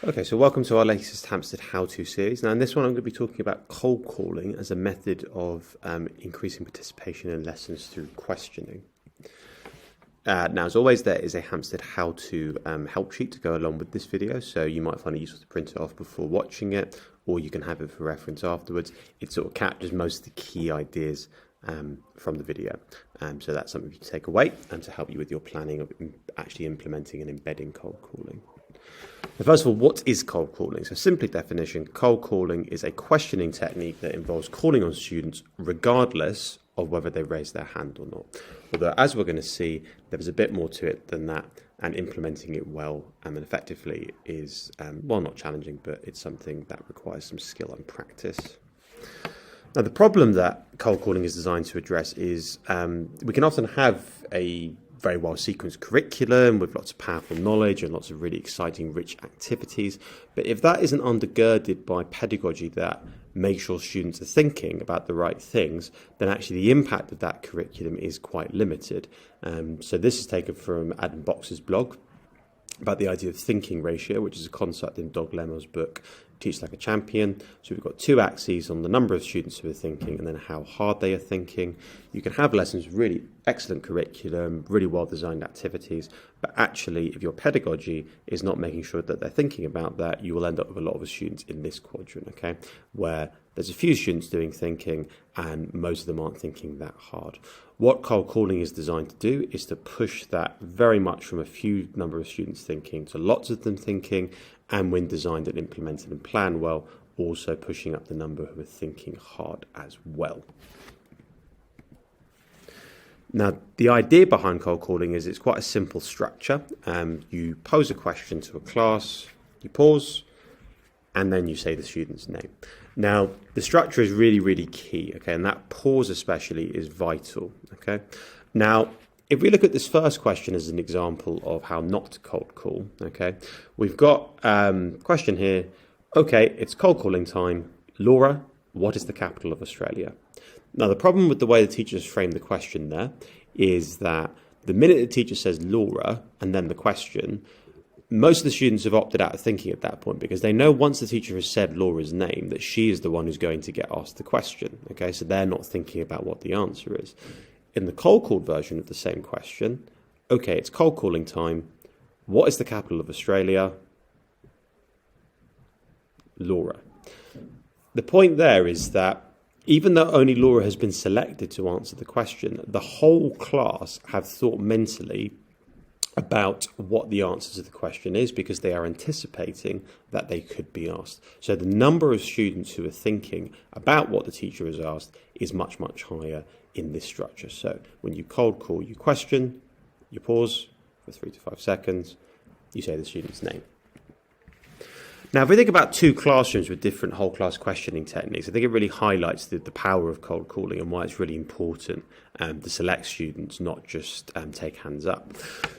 Okay, so welcome to our latest Hampstead How-To series. Now in this one I'm going to be talking about cold calling as a method of increasing participation in lessons through questioning. Now as always there is a Hampstead How-To help sheet to go along with this video, so you might find it useful to print it off before watching it, or you can have it for reference afterwards. It sort of captures most of the key ideas from the video, so that's something you can take away and to help you with your planning of actually implementing and embedding cold calling. First of all, what is cold calling? So simple definition, cold calling is a questioning technique that involves calling on students regardless of whether they raise their hand or not. Although, as we're going to see, there's a bit more to it than that, and implementing it well and effectively is, well, not challenging, but it's something that requires some skill and practice. Now, the problem that cold calling is designed to address is we can often have a very well sequenced curriculum with lots of powerful knowledge and lots of really exciting, rich activities. But if that isn't undergirded by pedagogy that makes sure students are thinking about the right things, then actually the impact of that curriculum is quite limited. So this is taken from Adam Box's blog about the idea of thinking ratio, which is a concept in Doug Lemmel's book, Teach Like a Champion. So we've got two axes on the number of students who are thinking and then how hard they are thinking. You can have lessons with really excellent curriculum, really well-designed activities, but actually if your pedagogy is not making sure that they're thinking about that, you will end up with a lot of students in this quadrant, okay, where there's a few students doing thinking and most of them aren't thinking that hard. What cold calling is designed to do is to push that very much from a few number of students thinking to lots of them thinking, and when designed and implemented and planned well, also pushing up the number who are thinking hard as well. Now, the idea behind cold calling is it's quite a simple structure. You pose a question to a class, you pause, and then you say the student's name. Now, the structure is really, really key, okay, and that pause especially is vital, okay. Now, if we look at this first question as an example of how not to cold call, okay, we've got a question here. Okay, it's cold calling time. Laura, what is the capital of Australia? Now, the problem with the way the teachers frame the question there is that the minute the teacher says Laura and then the question, most of the students have opted out of thinking at that point because they know once the teacher has said Laura's name that she is the one who's going to get asked the question, okay, so they're not thinking about what the answer is. In the cold called version of the same question, okay, it's cold calling time. What is the capital of Australia? Laura. The point there is that even though only Laura has been selected to answer the question, the whole class have thought mentally about what the answer to the question is because they are anticipating that they could be asked. So the number of students who are thinking about what the teacher has asked is much, much higher in this structure. So when you cold call, you question, you pause for 3 to 5 seconds, you say the student's name. Now, if we think about two classrooms with different whole class questioning techniques, I think it really highlights the power of cold calling and why it's really important to select students, not just take hands up.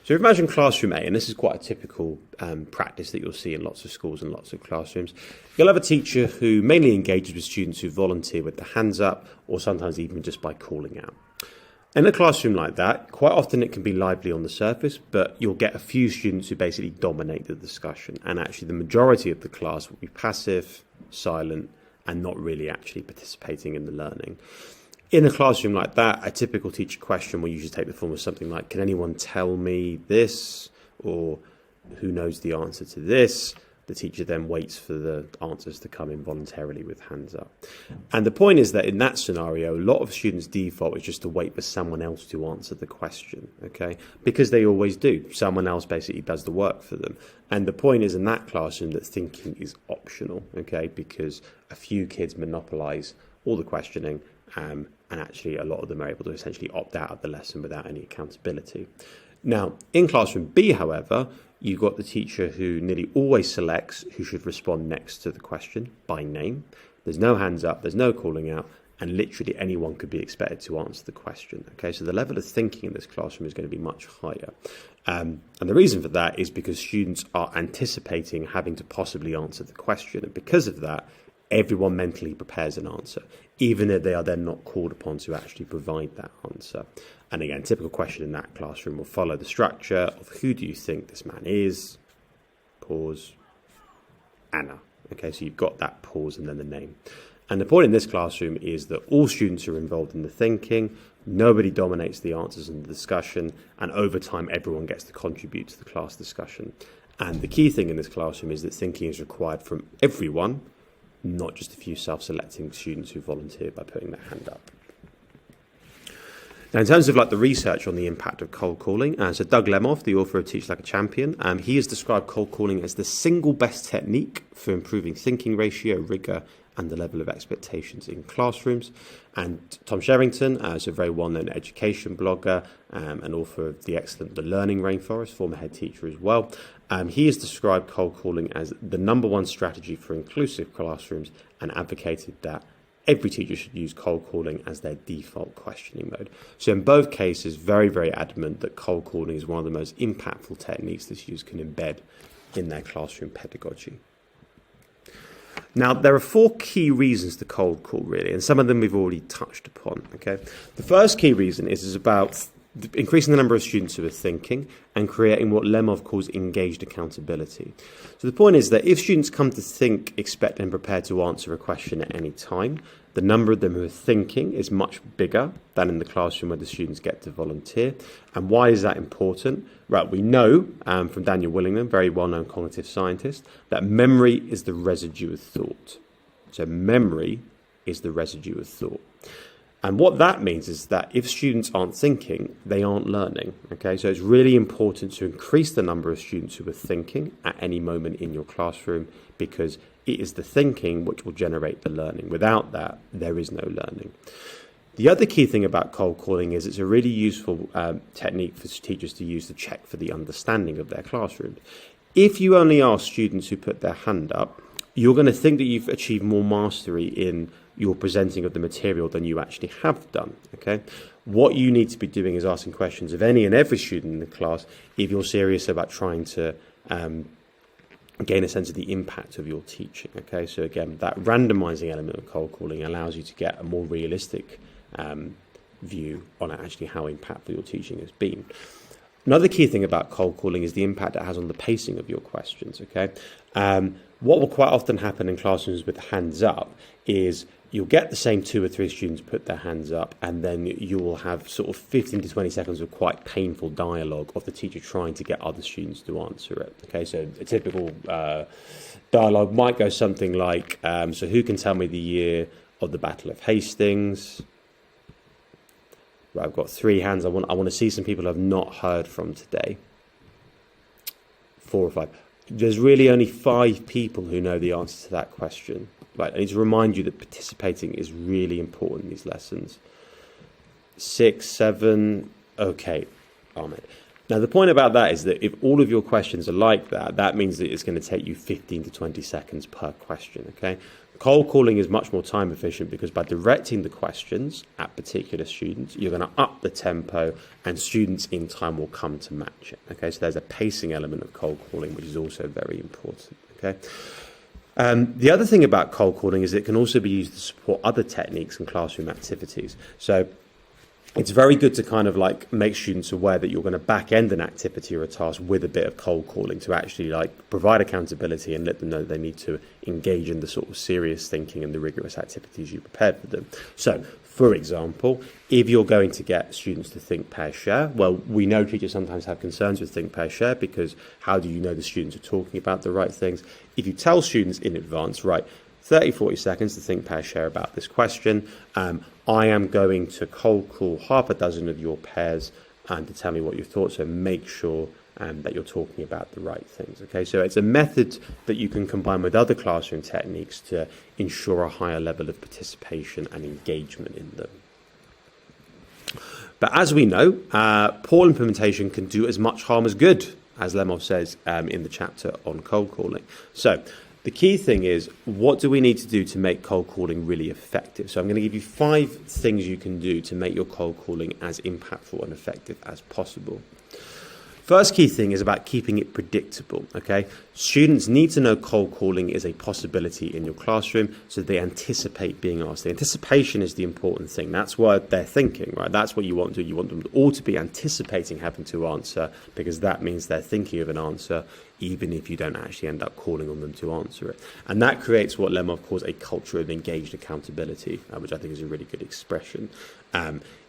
So imagine classroom A, and this is quite a typical practice that you'll see in lots of schools and lots of classrooms. You'll have a teacher who mainly engages with students who volunteer with the hands up, or sometimes even just by calling out. In a classroom like that, quite often it can be lively on the surface, but you'll get a few students who basically dominate the discussion, and actually the majority of the class will be passive, silent, and not really actually participating in the learning. In a classroom like that, a typical teacher question will usually take the form of something like, can anyone tell me this? Or who knows the answer to this? The teacher then waits for the answers to come in voluntarily with hands up. And the point is that in that scenario, a lot of students' default is just to wait for someone else to answer the question, okay? Because they always do. Someone else basically does the work for them. And the point is in that classroom that thinking is optional, okay? Because a few kids monopolize all the questioning, and actually a lot of them are able to essentially opt out of the lesson without any accountability. Now, in classroom B, however, you've got the teacher who nearly always selects who should respond next to the question by name. There's no hands up, there's no calling out, and literally anyone could be expected to answer the question. Okay, so the level of thinking in this classroom is going to be much higher. And the reason for that is because students are anticipating having to possibly answer the question. And because of that, everyone mentally prepares an answer, even if they are then not called upon to actually provide that answer. And again, typical question in that classroom will follow the structure of who do you think this man is? Pause. Anna. Okay, so you've got that pause and then the name. And the point in this classroom is that all students are involved in the thinking, nobody dominates the answers in the discussion, and over time everyone gets to contribute to the class discussion. And the key thing in this classroom is that thinking is required from everyone, not just a few self-selecting students who volunteer by putting their hand up. Now, in terms of like the research on the impact of cold calling, so Doug Lemoff, the author of Teach Like a Champion, he has described cold calling as the single best technique for improving thinking ratio, rigour, and the level of expectations in classrooms. And Tom Sherrington, a very well-known education blogger and author of the excellent The Learning Rainforest, former head teacher as well, he has described cold calling as the number one strategy for inclusive classrooms and advocated that every teacher should use cold calling as their default questioning mode. So in both cases, very, very adamant that cold calling is one of the most impactful techniques that students can embed in their classroom pedagogy. Now, there are 4 key reasons to cold call, really, and some of them we've already touched upon. Okay, the first key reason is about increasing the number of students who are thinking and creating what Lemov calls engaged accountability. So the point is that if students come to think, expect and prepared to answer a question at any time, the number of them who are thinking is much bigger than in the classroom where the students get to volunteer. And why is that important? Right, we know from Daniel Willingham, very well-known cognitive scientist, that memory is the residue of thought. So memory is the residue of thought. And what that means is that if students aren't thinking, they aren't learning. Okay, so it's really important to increase the number of students who are thinking at any moment in your classroom, because it is the thinking which will generate the learning. Without that, there is no learning. The other key thing about cold calling is it's a really useful technique for teachers to use to check for the understanding of their classroom. If you only ask students who put their hand up, you're going to think that you've achieved more mastery in your presenting of the material than you actually have done. Okay, what you need to be doing is asking questions of any and every student in the class if you're serious about trying to gain a sense of the impact of your teaching. Okay, so again, that randomizing element of cold calling allows you to get a more realistic view on actually how impactful your teaching has been. Another key thing about cold calling is the impact it has on the pacing of your questions. Okay, what will quite often happen in classrooms with hands up is you'll get the same 2 or 3 students put their hands up, and then you will have sort of 15 to 20 seconds of quite painful dialogue of the teacher trying to get other students to answer it. Okay, so a typical dialogue might go something like, so who can tell me the year of the Battle of Hastings? Right, I've got 3 hands. I want to see some people I've not heard from today. 4 or 5. There's really only 5 people who know the answer to that question. Right, I need to remind you that participating is really important in these lessons. 6, 7, okay, Ahmed. Now, the point about that is that if all of your questions are like that, that means that it's going to take you 15 to 20 seconds per question, okay? Cold calling is much more time efficient because by directing the questions at particular students, you're going to up the tempo and students in time will come to match it, okay? So there's a pacing element of cold calling, which is also very important, okay? The other thing about cold calling is it can also be used to support other techniques and classroom activities. So it's very good to kind of like make students aware that you're going to back end an activity or a task with a bit of cold calling to actually like provide accountability and let them know they need to engage in the sort of serious thinking and the rigorous activities you prepared for them. So, for example, if you're going to get students to think, pair, share, well, we know teachers sometimes have concerns with think, pair, share because how do you know the students are talking about the right things? If you tell students in advance, right, 30, 40 seconds to think, pair, share about this question. I am going to cold call half a dozen of your pairs to tell me what your thoughts are. Make sure that you're talking about the right things. Okay, so it's a method that you can combine with other classroom techniques to ensure a higher level of participation and engagement in them. But as we know, poor implementation can do as much harm as good, as Lemov says in the chapter on cold calling. So the key thing is, what do we need to do to make cold calling really effective? So I'm going to give you 5 things you can do to make your cold calling as impactful and effective as possible. First key thing is about keeping it predictable, okay? Students need to know cold calling is a possibility in your classroom, so they anticipate being asked. The anticipation is the important thing. That's what they're thinking, right? That's what you want to do. You want them all to be anticipating having to answer, because that means they're thinking of an answer, even if you don't actually end up calling on them to answer it. And that creates what Lemov calls a culture of engaged accountability, which I think is a really good expression.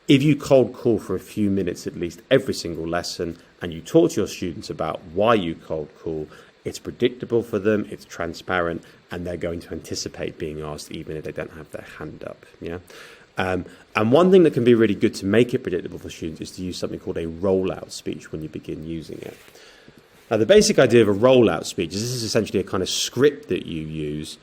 If you cold call for a few minutes at least every single lesson, and you talk to your students about why you cold call, it's predictable for them, it's transparent, and they're going to anticipate being asked even if they don't have their hand up. Yeah. And one thing that can be really good to make it predictable for students is to use something called a rollout speech when you begin using it. Now, the basic idea of a rollout speech is this is essentially a kind of script that you use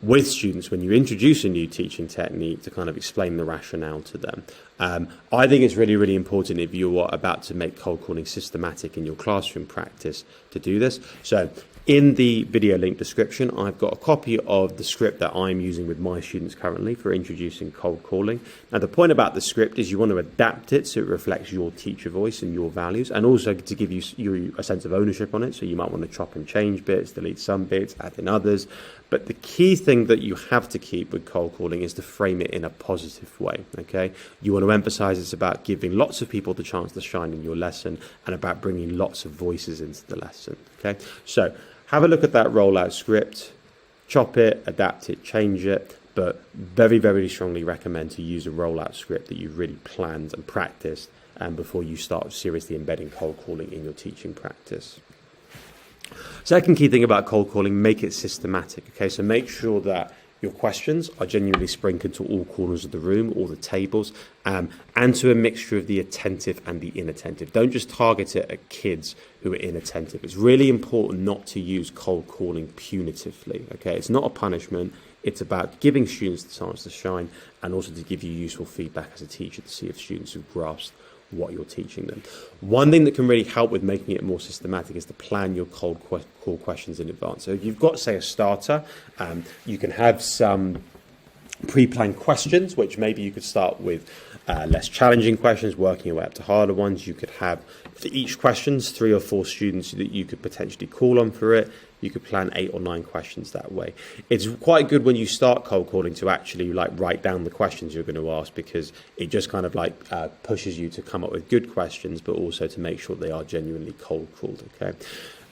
with students when you introduce a new teaching technique to kind of explain the rationale to them. I think it's really, really important if you are about to make cold calling systematic in your classroom practice to do this. So in the video link description, I've got a copy of the script that I'm using with my students currently for introducing cold calling. Now, the point about the script is you want to adapt it so it reflects your teacher voice and your values, and also to give you a sense of ownership on it. So you might want to chop and change bits, delete some bits, add in others. But the key thing that you have to keep with cold calling is to frame it in a positive way, okay? You want to emphasize it's about giving lots of people the chance to shine in your lesson and about bringing lots of voices into the lesson, okay? So have a look at that rollout script, chop it, adapt it, change it, but very, very strongly recommend to use a rollout script that you've really planned and practiced before you start seriously embedding cold calling in your teaching practice. Second key thing about cold calling, make it systematic, okay? So make sure that your questions are genuinely sprinkled to all corners of the room, all the tables, and to a mixture of the attentive and the inattentive. Don't just target it at kids who are inattentive. It's really important not to use cold calling punitively, okay? It's not a punishment. It's about giving students the chance to shine and also to give you useful feedback as a teacher to see if students have grasped what you're teaching them. One thing that can really help with making it more systematic is to plan your cold call questions in advance. So if you've got, say, a starter, you can have some pre-planned questions, which maybe you could start with less challenging questions, working your way up to harder ones. You could have, for each questions, 3 or 4 students that you could potentially call on for it. You could plan 8 or 9 questions that way. It's quite good when you start cold calling to actually write down the questions you're going to ask, because it just kind of pushes you to come up with good questions, but also to make sure they are genuinely cold called. Okay.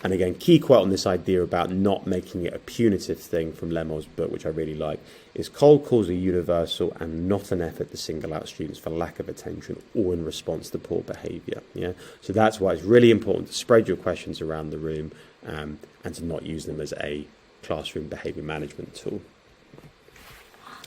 And again, key quote on this idea about not making it a punitive thing from Lemov's book, which I really like, is cold calls are universal and not an effort to single out students for lack of attention or in response to poor behaviour. Yeah, so that's why it's really important to spread your questions around the room and to not use them as a classroom behaviour management tool.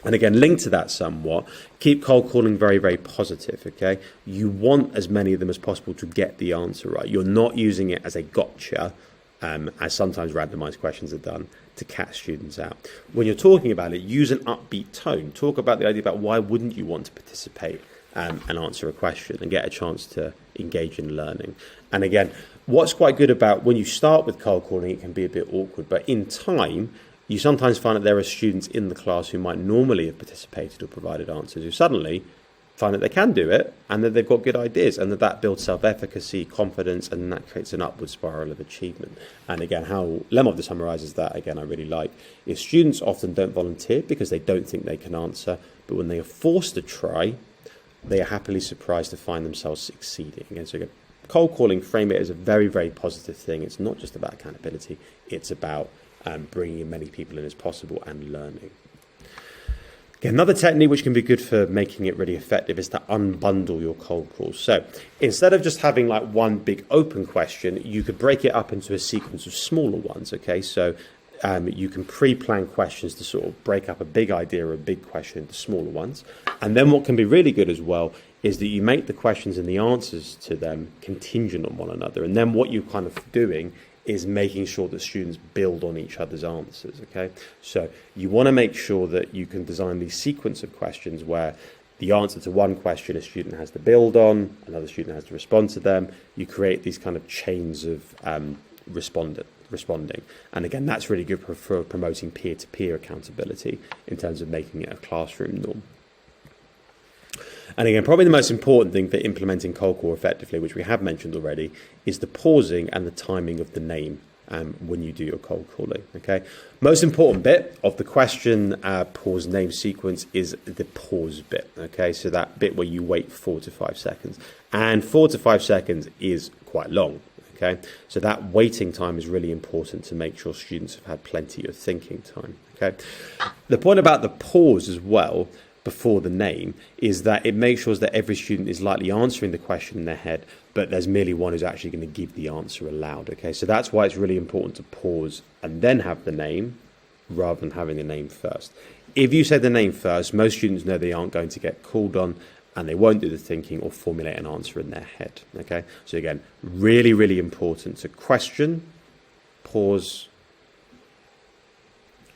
And again, linked to that somewhat, keep cold calling very, very positive, okay? You want as many of them as possible to get the answer right. You're not using it as a gotcha, as sometimes randomized questions are done, to catch students out. When you're talking about it, use an upbeat tone. Talk about the idea about why wouldn't you want to participate and answer a question and get a chance to engage in learning. And again, what's quite good about when you start with cold calling, it can be a bit awkward, but in time, you sometimes find that there are students in the class who might normally have participated or provided answers who suddenly find that they can do it and that they've got good ideas, and that builds self-efficacy, confidence, and that creates an upward spiral of achievement. And again, how Lemov summarises that, again, I really like, is students often don't volunteer because they don't think they can answer, but when they are forced to try, they are happily surprised to find themselves succeeding. And so again, cold calling, frame it as a very, very positive thing. It's not just about accountability, it's about bringing as many people in as possible and learning. Okay, another technique which can be good for making it really effective is to unbundle your cold calls. So instead of just having one big open question, you could break it up into a sequence of smaller ones. Okay, so you can pre-plan questions to sort of break up a big idea or a big question into smaller ones. And then what can be really good as well is that you make the questions and the answers to them contingent on one another. And then what you're kind of doing is making sure that students build on each other's answers, okay? So you want to make sure that you can design these sequence of questions where the answer to one question a student has to build on, another student has to respond to them. You create these kind of chains of responding. And again, that's really good for promoting peer-to-peer accountability in terms of making it a classroom norm. And again, probably the most important thing for implementing cold call effectively, which we have mentioned already, is the pausing and the timing of the name when you do your cold calling. Okay, most important bit of the question pause name sequence is the pause bit. Okay, so that bit where you wait 4 to 5 seconds, and 4 to 5 seconds is quite long. Okay, so that waiting time is really important to make sure students have had plenty of thinking time. Okay, the point about the pause as well before the name is that it makes sure that every student is likely answering the question in their head, but there's merely one who's actually going to give the answer aloud. Okay, so that's why it's really important to pause and then have the name rather than having the name first. If you say the name first, most students know they aren't going to get called on and they won't do the thinking or formulate an answer in their head. Okay, so again, really, really important to question, pause,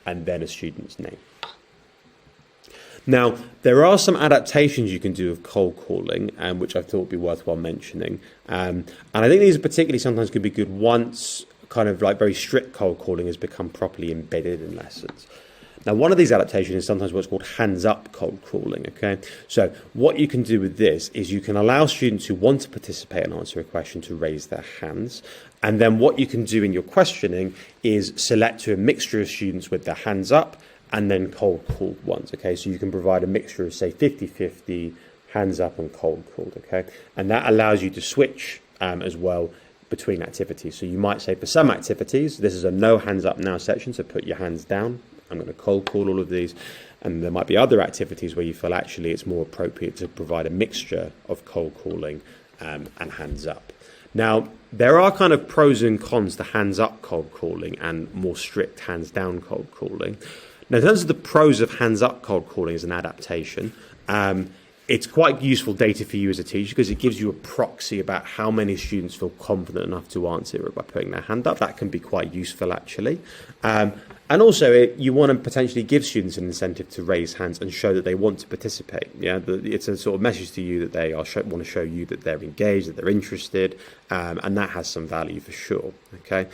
and then a student's name. Now, there are some adaptations you can do of cold calling, which I thought would be worthwhile mentioning. And I think these particularly sometimes could be good once kind of like very strict cold calling has become properly embedded in lessons. Now, one of these adaptations is sometimes what's called hands-up cold calling, okay? So what you can do with this is you can allow students who want to participate and answer a question to raise their hands. And then what you can do in your questioning is select to a mixture of students with their hands up and then cold called ones, okay? So you can provide a mixture of, say, 50-50, hands up and cold called, okay? And that allows you to switch as well between activities. So you might say for some activities, this is a no hands up now section, so put your hands down. I'm going to cold call all of these. And there might be other activities where you feel actually it's more appropriate to provide a mixture of cold calling and hands up. Now, there are kind of pros and cons to hands up cold calling and more strict hands down cold calling. Now, in terms of the pros of hands-up cold calling as an adaptation, it's quite useful data for you as a teacher because it gives you a proxy about how many students feel confident enough to answer it by putting their hand up. That can be quite useful, actually. And also, you want to potentially give students an incentive to raise hands and show that they want to participate. Yeah, it's a sort of message to you that they want to show you that they're engaged, that they're interested, and that has some value for sure. Okay.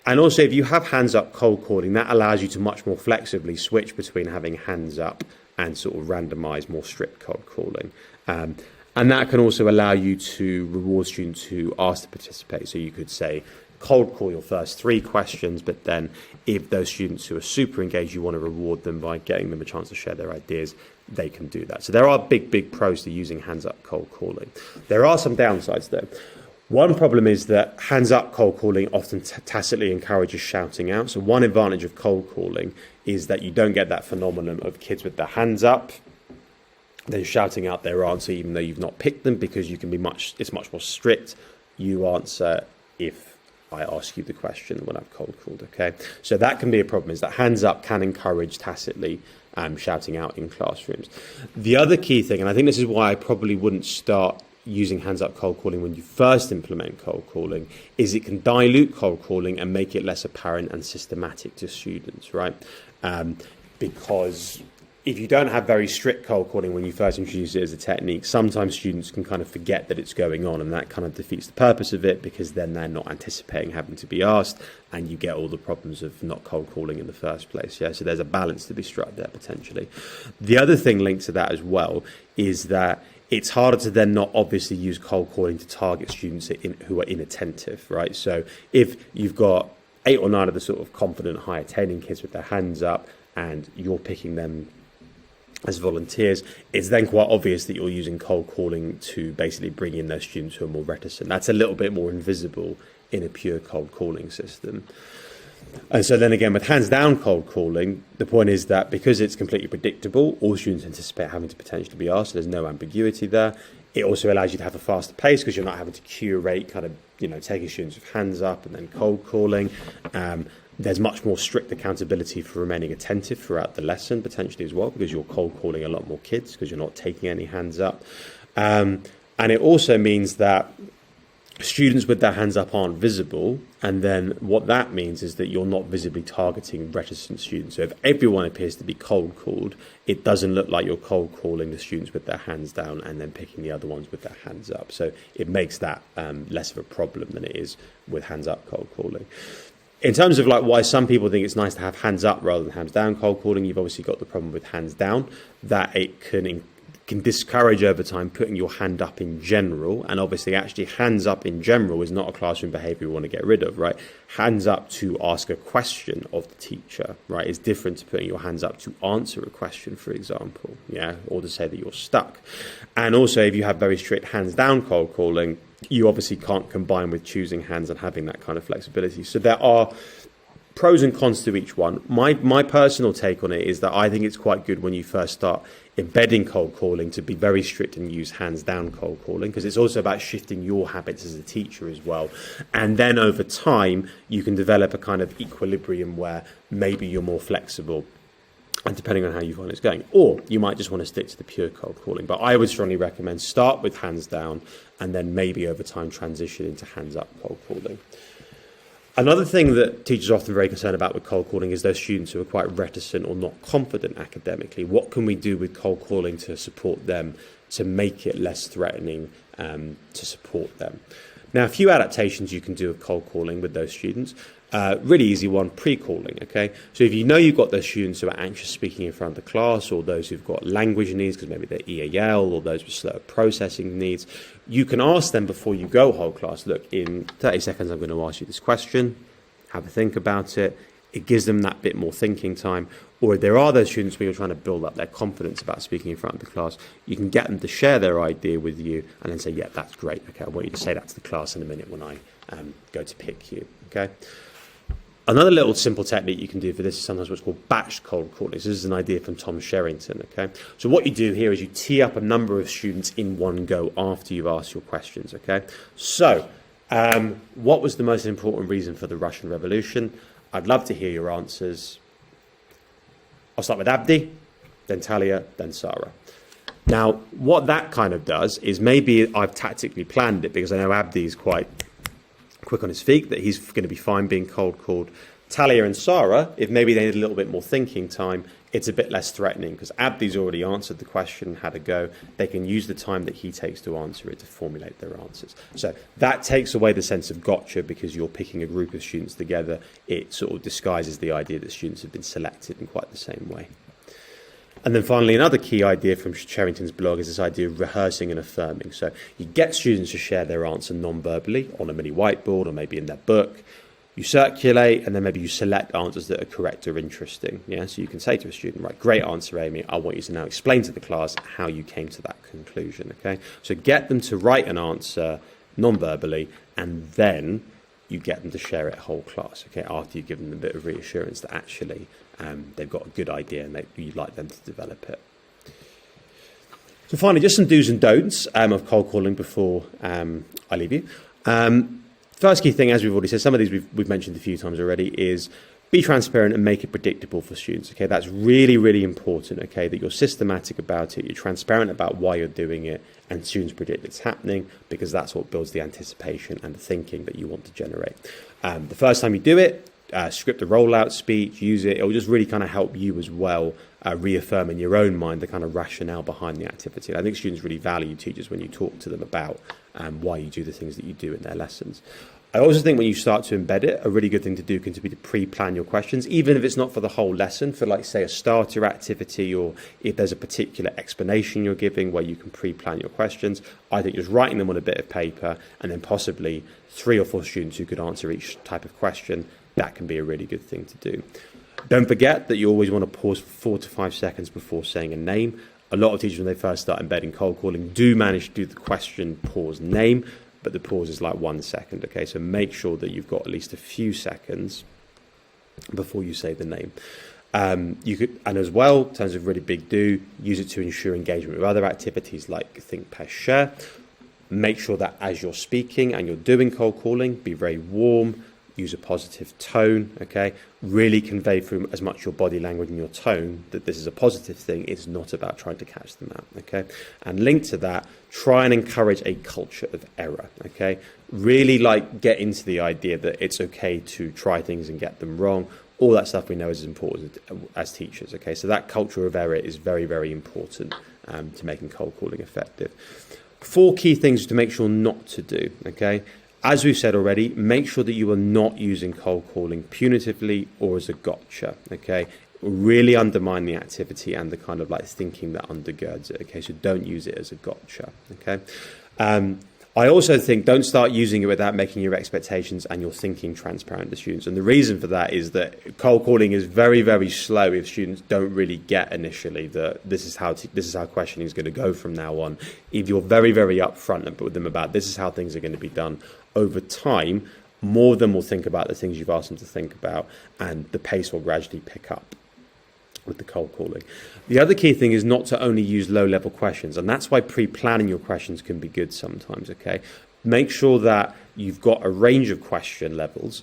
And also, if you have hands-up cold calling, that allows you to much more flexibly switch between having hands up and sort of randomise more strict cold calling. And that can also allow you to reward students who ask to participate. So you could say, cold call your first 3 questions, but then if those students who are super engaged, you want to reward them by getting them a chance to share their ideas, they can do that. So there are big pros to using hands-up cold calling. There are some downsides, though. One problem is that hands-up cold calling often tacitly encourages shouting out. So one advantage of cold calling is that you don't get that phenomenon of kids with their hands up, then shouting out their answer even though you've not picked them, because you can be it's much more strict. You answer if I ask you the question when I've cold called, okay? So that can be a problem, is that hands up can encourage tacitly shouting out in classrooms. The other key thing, and I think this is why I probably wouldn't start using hands-up cold calling when you first implement cold calling, is it can dilute cold calling and make it less apparent and systematic to students, right? Because if you don't have very strict cold calling when you first introduce it as a technique, sometimes students can kind of forget that it's going on, and that kind of defeats the purpose of it because then they're not anticipating having to be asked, and you get all the problems of not cold calling in the first place. Yeah, so there's a balance to be struck there potentially. The other thing linked to that as well is that it's harder to then not obviously use cold calling to target students who are inattentive, right? So if you've got 8 or 9 of the sort of confident, high-attaining kids with their hands up and you're picking them as volunteers, it's then quite obvious that you're using cold calling to basically bring in those students who are more reticent. That's a little bit more invisible in a pure cold calling system. And so then again, with hands down cold calling, the point is that because it's completely predictable, all students anticipate having to potentially be asked, so there's no ambiguity there. It also allows you to have a faster pace because you're not having to curate kind of, taking students with hands up and then cold calling. There's much more strict accountability for remaining attentive throughout the lesson, potentially as well, because you're cold calling a lot more kids because you're not taking any hands up. And it also means that students with their hands up aren't visible, and then what that means is that you're not visibly targeting reticent students. So if everyone appears to be cold called, it doesn't look like you're cold calling the students with their hands down and then picking the other ones with their hands up. So it makes that less of a problem than it is with hands up cold calling. In terms of like why some people think it's nice to have hands up rather than hands down cold calling, you've obviously got the problem with hands down, that it can can discourage over time putting your hand up in general. And obviously, actually, hands up in general is not a classroom behavior we want to get rid of, right? Hands up to ask a question of the teacher, right, is different to putting your hands up to answer a question, for example, yeah, or to say that you're stuck. And also, if you have very strict hands down cold calling, you obviously can't combine with choosing hands and having that kind of flexibility. So there are pros and cons to each one. My personal take on it is that I think it's quite good when you first start embedding cold calling to be very strict and use hands down cold calling, because it's also about shifting your habits as a teacher as well. And then over time, you can develop a kind of equilibrium where maybe you're more flexible, and depending on how you find it's going. Or you might just want to stick to the pure cold calling. But I would strongly recommend start with hands down and then maybe over time transition into hands up cold calling. Another thing that teachers are often very concerned about with cold calling is those students who are quite reticent or not confident academically. What can we do with cold calling to support them, to make it less threatening, to support them? Now, a few adaptations you can do of cold calling with those students. Really easy one, pre-calling, okay? So if you know you've got those students who are anxious speaking in front of the class, or those who've got language needs because maybe they're EAL, or those with slow processing needs, you can ask them before you go whole class, look, in 30 seconds I'm going to ask you this question, have a think about it. It gives them that bit more thinking time. Or if there are those students where you're trying to build up their confidence about speaking in front of the class, you can get them to share their idea with you and then say, yeah, that's great. Okay, I want you to say that to the class in a minute when I go to pick you, okay? Another little simple technique you can do for this is sometimes what's called batch cold calling. So this is an idea from Tom Sherrington, okay? So what you do here is you tee up a number of students in one go after you've asked your questions, okay? So what was the most important reason for the Russian Revolution? I'd love to hear your answers. I'll start with Abdi, then Talia, then Sarah. Now, what that kind of does is maybe I've tactically planned it because I know Abdi is quite quick on his feet, that he's going to be fine being cold called. Talia and Sarah, if maybe they need a little bit more thinking time, it's a bit less threatening because Abdi's already answered the question, had a go. They can use the time that he takes to answer it to formulate their answers. So that takes away the sense of gotcha because you're picking a group of students together. It sort of disguises the idea that students have been selected in quite the same way. And then finally, another key idea from Sherrington's blog is this idea of rehearsing and affirming. So you get students to share their answer non-verbally on a mini whiteboard or maybe in their book. You circulate and then maybe you select answers that are correct or interesting. Yeah, so you can say to a student, right, great answer, Amy. I want you to now explain to the class how you came to that conclusion. Okay, so get them to write an answer non-verbally and then you get them to share it whole class, okay, after you give them a bit of reassurance that actually they've got a good idea and you'd like them to develop it. So finally, just some do's and don'ts of cold calling before I leave you. First key thing, as we've already said, some of these we've mentioned a few times already, is be transparent and make it predictable for students, okay? That's really, really important, okay, that you're systematic about it, you're transparent about why you're doing it, and students predict it's happening because that's what builds the anticipation and the thinking that you want to generate. The first time you do it, script a rollout speech, use it. It will just really kind of help you as well reaffirm in your own mind the kind of rationale behind the activity. And I think students really value teachers when you talk to them about why you do the things that you do in their lessons. I also think when you start to embed it, a really good thing to do can be to pre-plan your questions, even if it's not for the whole lesson, for like, say, a starter activity, or if there's a particular explanation you're giving where you can pre-plan your questions. I think just writing them on a bit of paper and then possibly 3 or 4 students who could answer each type of question, that can be a really good thing to do. Don't forget that you always want to pause for 4 to 5 seconds before saying a name. A lot of teachers, when they first start embedding cold calling, do manage to do the question pause name, but the pause is like 1 second, okay? So make sure that you've got at least a few seconds before you say the name. You could, and as well, in terms of really big do, use it to ensure engagement with other activities like think, pair, share. Make sure that as you're speaking and you're doing cold calling, be very warm, use a positive tone, okay? Really convey through as much your body language and your tone that this is a positive thing. It's not about trying to catch them out, okay? And linked to that, try and encourage a culture of error, okay? Really get into the idea that it's okay to try things and get them wrong. All that stuff we know is important as teachers, okay? So that culture of error is very, very important to making cold calling effective. 4 key things to make sure not to do, okay? As we've said already, make sure that you are not using cold calling punitively or as a gotcha, okay? really undermine the activity and the kind of like thinking that undergirds it. Okay, so don't use it as a gotcha. Okay. I also think don't start using it without making your expectations and your thinking transparent to students. And the reason for that is that cold calling is very, very slow if students don't really get initially that this is how questioning is going to go from now on. If you're very, very upfront with them about this is how things are going to be done over time, more of them will think about the things you've asked them to think about, and the pace will gradually pick up with the cold calling. The other key thing is not to only use low-level questions, and that's why pre-planning your questions can be good sometimes, okay? Make sure that you've got a range of question levels.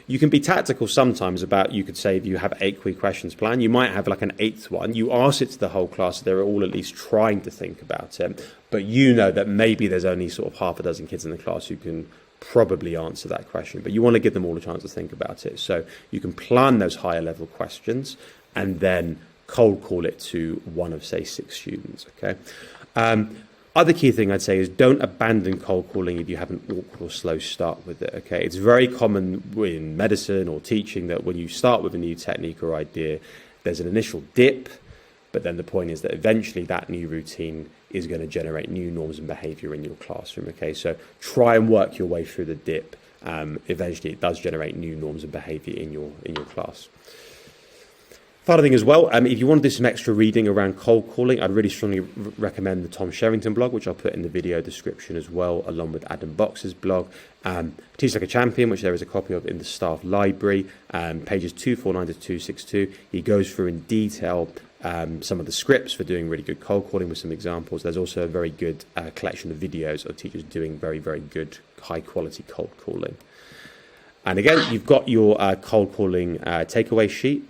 You can be tactical sometimes about, you could say if you have 8 quick questions planned, you might have like an 8th one. You ask it to the whole class, so they're all at least trying to think about it, but you know that maybe there's only sort of half a dozen kids in the class who can probably answer that question, but you want to give them all a chance to think about it. So you can plan those higher level questions and then cold call it to one of, say, 6 students, okay? Other key thing I'd say is don't abandon cold calling if you have an awkward or slow start with it, okay? It's very common in medicine or teaching that when you start with a new technique or idea, there's an initial dip, but then the point is that eventually that new routine is going to generate new norms and behavior in your classroom, okay? So try and work your way through the dip. Eventually it does generate new norms and behavior in your class. Final thing as well, if you want to do some extra reading around cold calling, I'd really strongly recommend the Tom Sherrington blog, which I'll put in the video description as well, along with Adam Box's blog. Teach Like a Champion, which there is a copy of in the staff library, pages 249 to 262. He goes through in detail some of the scripts for doing really good cold calling with some examples. There's also a very good collection of videos of teachers doing very, very good, high-quality cold calling. And again, you've got your cold calling takeaway sheet.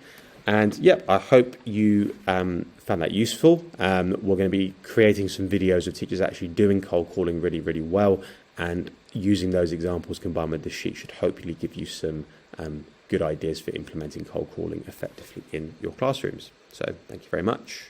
And yep, I hope you found that useful. We're going to be creating some videos of teachers actually doing cold calling really, really well, and using those examples combined with the sheet should hopefully give you some good ideas for implementing cold calling effectively in your classrooms. So thank you very much.